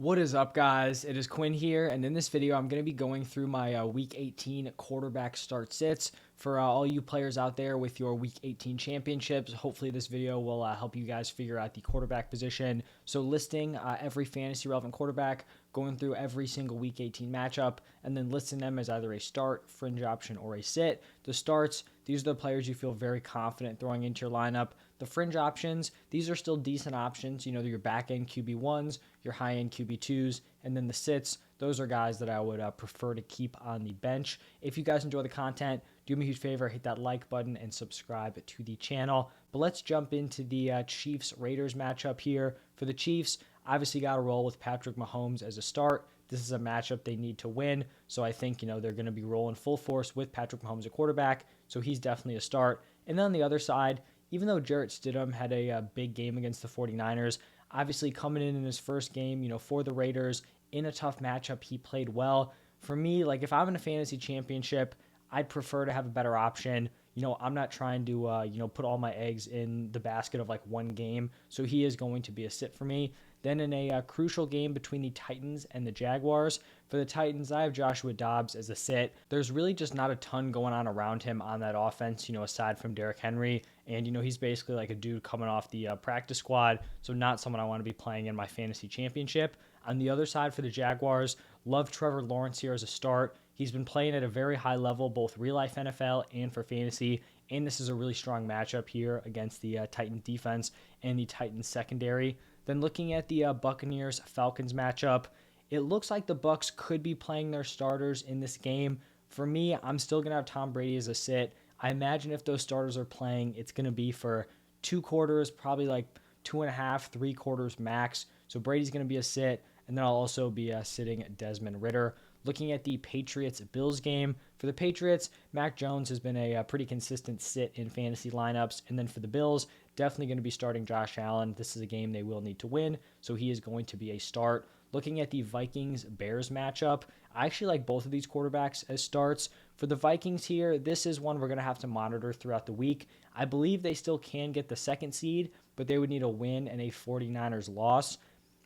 What is up, guys? It is Quinn here, and in this video, I'm going to be going through my Week 18 quarterback start sits for all you players out there with your Week 18 championships. Hopefully, this video will help you guys figure out the quarterback position. So, listing every fantasy-relevant quarterback, going through every single Week 18 matchup, and then listing them as either a start, fringe option, or a sit. The starts, these are the players you feel very confident throwing into your lineup. The fringe options, these are still decent options. You know, your back-end QB1s, your high-end QB2s, and then the sits, those are guys that I would prefer to keep on the bench. If you guys enjoy the content, do me a huge favor, hit that like button and subscribe to the channel. But let's jump into the Chiefs-Raiders matchup here. For the Chiefs, obviously got to roll with Patrick Mahomes as a start. This is a matchup they need to win, so I think, they're going to be rolling full force with Patrick Mahomes at quarterback, so he's definitely a start. And then on the other side, even though Jarrett Stidham had a big game against the 49ers, obviously coming in his first game, for the Raiders in a tough matchup, he played well. For me, if I'm in a fantasy championship, I'd prefer to have a better option. I'm not trying to, put all my eggs in the basket of one game. So he is going to be a sit for me. Then in a crucial game between the Titans and the Jaguars, for the Titans, I have Joshua Dobbs as a sit. There's really just not a ton going on around him on that offense, aside from Derrick Henry. And, he's basically like a dude coming off the practice squad. So not someone I want to be playing in my fantasy championship. On the other side for the Jaguars, love Trevor Lawrence here as a start. He's been playing at a very high level, both real-life NFL and for fantasy, and this is a really strong matchup here against the Titans defense and the Titans secondary. Then looking at the Buccaneers Falcons matchup, it looks like the Bucs could be playing their starters in this game. For me, I'm still going to have Tom Brady as a sit. I imagine if those starters are playing, it's going to be for 2 quarters, probably 2.5, 3 quarters max. So Brady's going to be a sit, and then I'll also be sitting Desmond Ridder. Looking at the Patriots-Bills game, for the Patriots, Mac Jones has been a pretty consistent sit in fantasy lineups. And then for the Bills, definitely going to be starting Josh Allen. This is a game they will need to win, so he is going to be a start. Looking at the Vikings Bears matchup, I actually like both of these quarterbacks as starts. For the Vikings here, this is one we're going to have to monitor throughout the week. I believe they still can get the 2nd seed, but they would need a win and a 49ers loss.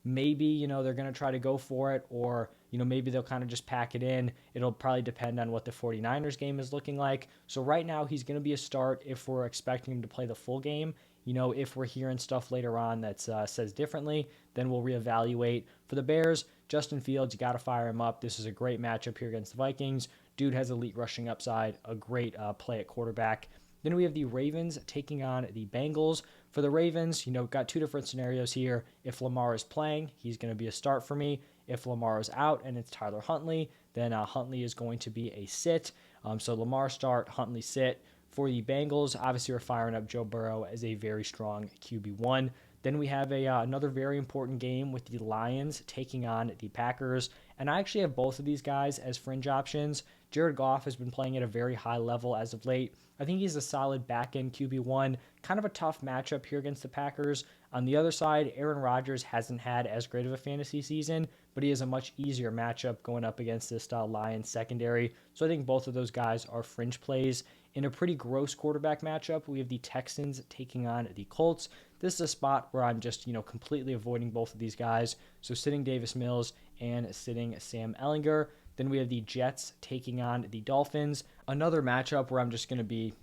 Maybe, they're going to try to go for it, or, maybe they'll kind of just pack it in. It'll probably depend on what the 49ers game is looking like. So right now, he's going to be a start if we're expecting him to play the full game. If we're hearing stuff later on that says differently, then we'll reevaluate. For the Bears, Justin Fields, you got to fire him up. This is a great matchup here against the Vikings. Dude has elite rushing upside, a great play at quarterback. Then we have the Ravens taking on the Bengals. For the Ravens, got 2 different scenarios here. If Lamar is playing, he's going to be a start for me. If Lamar is out and it's Tyler Huntley, then Huntley is going to be a sit. So Lamar start, Huntley sit. For the Bengals, obviously we're firing up Joe Burrow as a very strong QB1. Then we have another very important game with the Lions taking on the Packers. And I actually have both of these guys as fringe options. Jared Goff has been playing at a very high level as of late. I think he's a solid back-end QB1. Kind of a tough matchup here against the Packers. On the other side, Aaron Rodgers hasn't had as great of a fantasy season, but he has a much easier matchup going up against this Lions secondary. So I think both of those guys are fringe plays. In a pretty gross quarterback matchup, we have the Texans taking on the Colts. This is a spot where I'm just, completely avoiding both of these guys. So sitting Davis Mills and sitting Sam Ehlinger. Then we have the Jets taking on the Dolphins. Another matchup where I'm just going to be,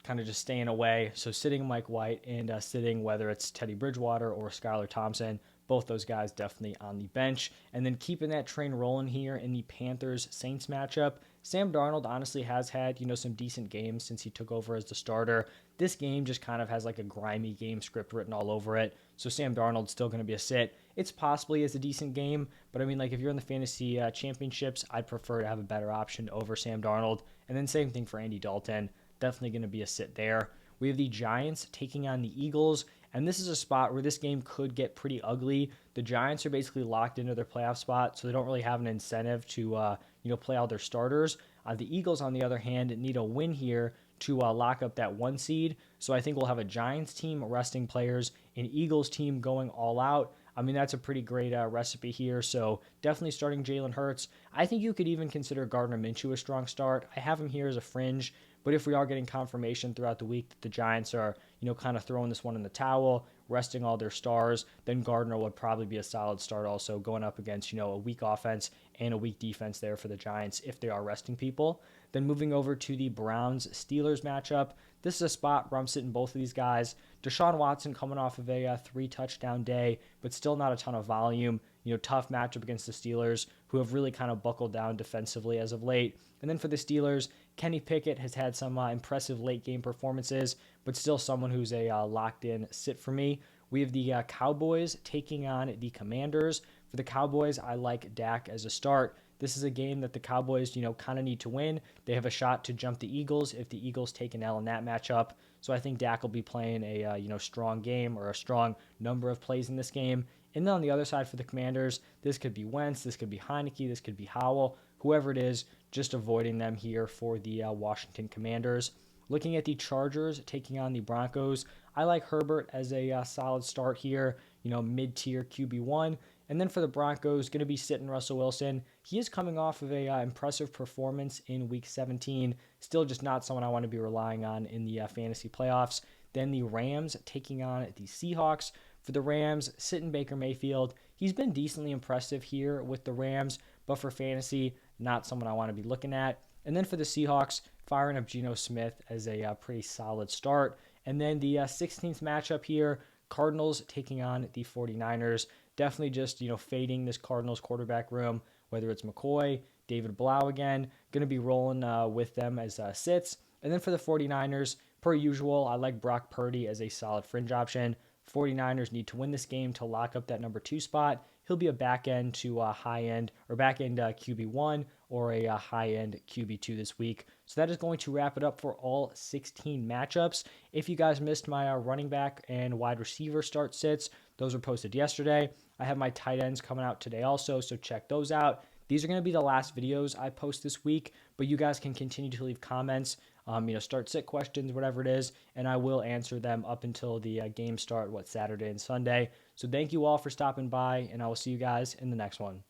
kind of just staying away. So sitting Mike White and sitting whether it's Teddy Bridgewater or Skylar Thompson. Both those guys definitely on the bench. And then keeping that train rolling here in the Panthers Saints matchup. Sam Darnold honestly has had, some decent games since he took over as the starter. This game just kind of has a grimy game script written all over it. So Sam Darnold's still going to be a sit. It's possibly as a decent game, but I mean, if you're in the fantasy championships, I'd prefer to have a better option over Sam Darnold. And then same thing for Andy Dalton. Definitely going to be a sit there. We have the Giants taking on the Eagles, and this is a spot where this game could get pretty ugly. The Giants are basically locked into their playoff spot, so they don't really have an incentive to, play all their starters. The Eagles, on the other hand, need a win here to lock up that 1 seed. So I think we'll have a Giants team resting players, an Eagles team going all out. I mean, that's a pretty great recipe here. So definitely starting Jalen Hurts. I think you could even consider Gardner Minshew a strong start. I have him here as a fringe. But if we are getting confirmation throughout the week that the Giants are, kind of throwing this one in the towel, resting all their stars, then Gardner would probably be a solid start also going up against, a weak offense and a weak defense there for the Giants if they are resting people. Then moving over to the Browns-Steelers matchup, this is a spot where I'm sitting both of these guys. Deshaun Watson coming off of a 3-touchdown day, but still not a ton of volume. Tough matchup against the Steelers, who have really kind of buckled down defensively as of late. And then for the Steelers, Kenny Pickett has had some impressive late-game performances, but still someone who's a locked-in sit for me. We have the Cowboys taking on the Commanders. For the Cowboys, I like Dak as a start. This is a game that the Cowboys, kind of need to win. They have a shot to jump the Eagles if the Eagles take an L in that matchup. So I think Dak will be playing a, strong game or a strong number of plays in this game. And then on the other side for the Commanders, this could be Wentz, this could be Heineke, this could be Howell, whoever it is, just avoiding them here for the Washington Commanders. Looking at the Chargers taking on the Broncos, I like Herbert as a solid start here, mid-tier QB1. And then for the Broncos, going to be sitting Russell Wilson. He is coming off of a impressive performance in Week 17. Still just not someone I want to be relying on in the fantasy playoffs. Then the Rams taking on the Seahawks. For the Rams, sitting Baker Mayfield. He's been decently impressive here with the Rams, but for fantasy, not someone I want to be looking at. And then for the Seahawks, firing up Geno Smith as a pretty solid start. And then the 16th matchup here, Cardinals taking on the 49ers. Definitely just, fading this Cardinals quarterback room, whether it's McCoy, David Blau again, going to be rolling with them as sits. And then for the 49ers, per usual, I like Brock Purdy as a solid fringe option. 49ers need to win this game to lock up that number 2 spot. He'll be a back end to high end or back end QB1 or a high end QB2 this week. So that is going to wrap it up for all 16 matchups. If you guys missed my running back and wide receiver start sits, those were posted yesterday. I have my tight ends coming out today also, so check those out. These are going to be the last videos I post this week, but you guys can continue to leave comments, start sit questions, whatever it is, and I will answer them up until the game start, Saturday and Sunday. So thank you all for stopping by, and I will see you guys in the next one.